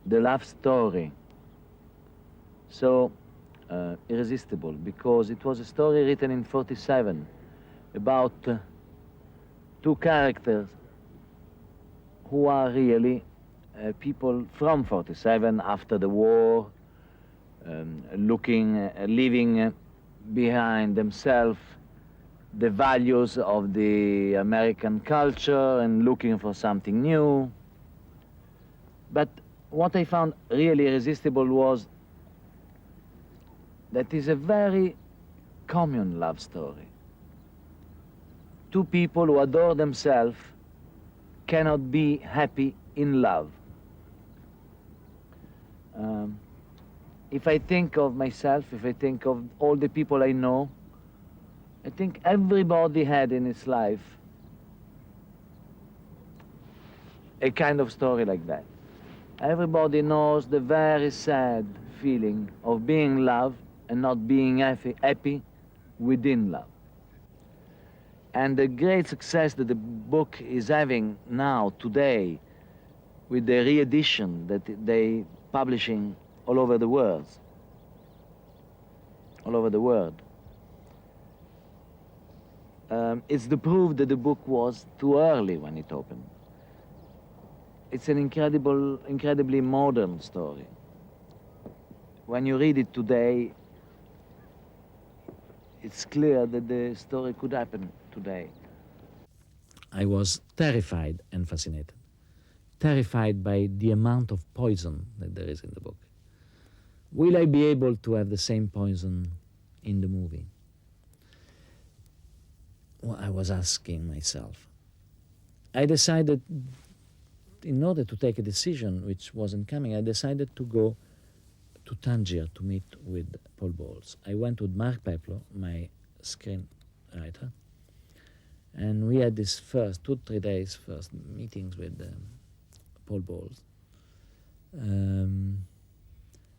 the love story so irresistible, because it was a story written in 47 about two characters who are really people from 47 after the war, leaving behind themselves the values of the American culture and looking for something new. But what I found really irresistible was that it's a very common love story. Two people who adore themselves cannot be happy in love. If I think of myself, if I think of all the people I know, I think everybody had in his life a kind of story like that. Everybody knows the very sad feeling of being in love and not being happy within love. And the great success that the book is having now, today, with the re-edition that they publishing all over the world, it's the proof that the book was too early when it opened. It's an incredibly modern story. When you read it today, it's clear that the story could happen today. I was terrified and fascinated. Terrified by the amount of poison that there is in the book. Will I be able to have the same poison in the movie? Well, I was asking myself. I decided, in order to take a decision which wasn't coming, I decided to go to Tangier to meet with Paul Bowles. I went with Mark Peplow, my screenwriter, and we had this first 2-3 days first meetings with Paul Bowles.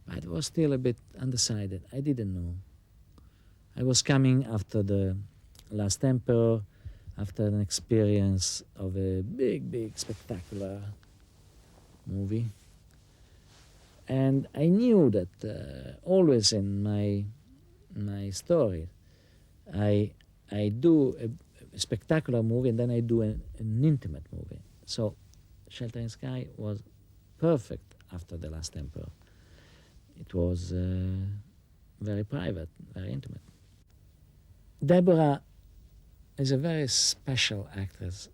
I was still a bit undecided. I didn't know. I was coming after the Last Emperor, after an experience of a big, spectacular movie. And I knew that always in my story, I do a spectacular movie and then I do an intimate movie. So Sheltering Sky was perfect after The Last Emperor. It was very private, very intimate. Deborah is a very special actress.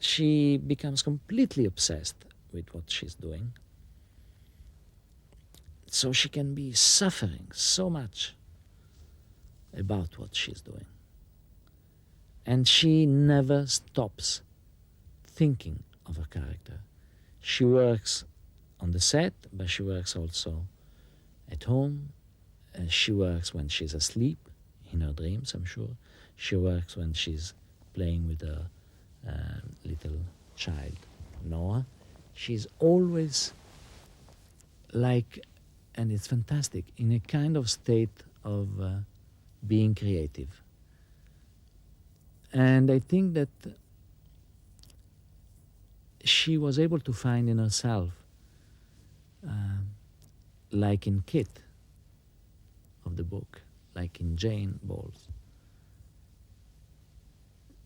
She becomes completely obsessed with what she's doing. So she can be suffering so much about what she's doing. And she never stops thinking of her character. She works on the set, but she works also at home. She works when she's asleep, in her dreams, I'm sure. She works when she's playing with her little child, Noah. She's always like, and it's fantastic, in a kind of state of being creative. And I think that she was able to find in herself, like in Kit of the book, like in Jane Bowles,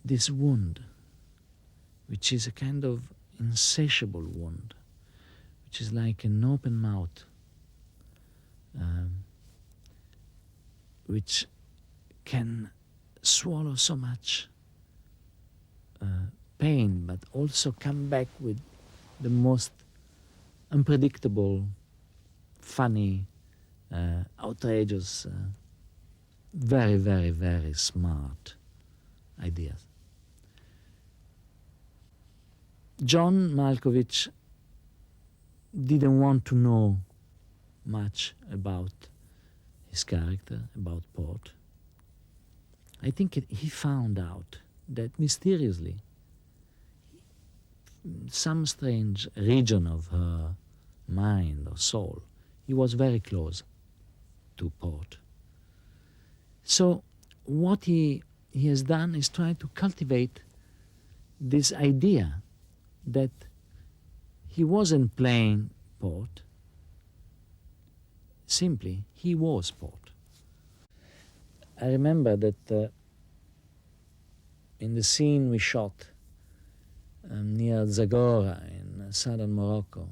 this wound, which is a kind of insatiable wound, which is like an open mouth, which can swallow so much pain, but also come back with the most unpredictable, funny, outrageous, very, very, very smart ideas. John Malkovich didn't want to know much about his character, about Port. I think he found out that mysteriously, some strange region of her mind or soul, he was very close to Port. So what he has done is try to cultivate this idea that he wasn't playing port. Simply, he was port. I remember that in the scene we shot near Zagora in southern Morocco,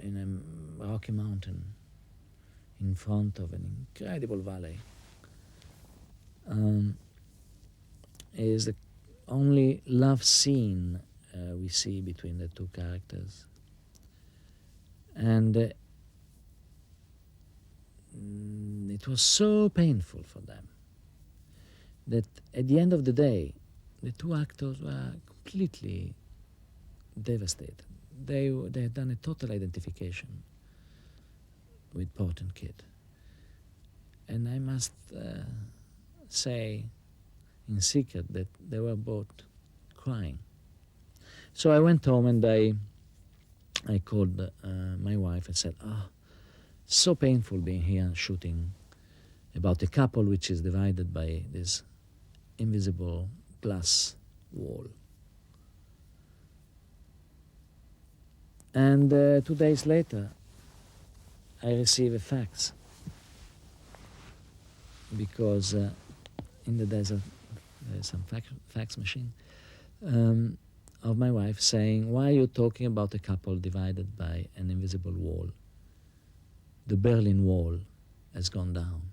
in a rocky mountain in front of an incredible valley, is the only love scene we see between the two characters. And it was so painful for them that at the end of the day, the two actors were completely devastated. They had done a total identification with Port and Kid. And I must say in secret that they were both crying. So I went home and I called my wife and said, so painful being here shooting about a couple which is divided by this invisible glass wall. And 2 days later, I receive a fax, because in the desert there's some fax machine, of my wife saying, why are you talking about a couple divided by an invisible wall? The Berlin Wall has gone down.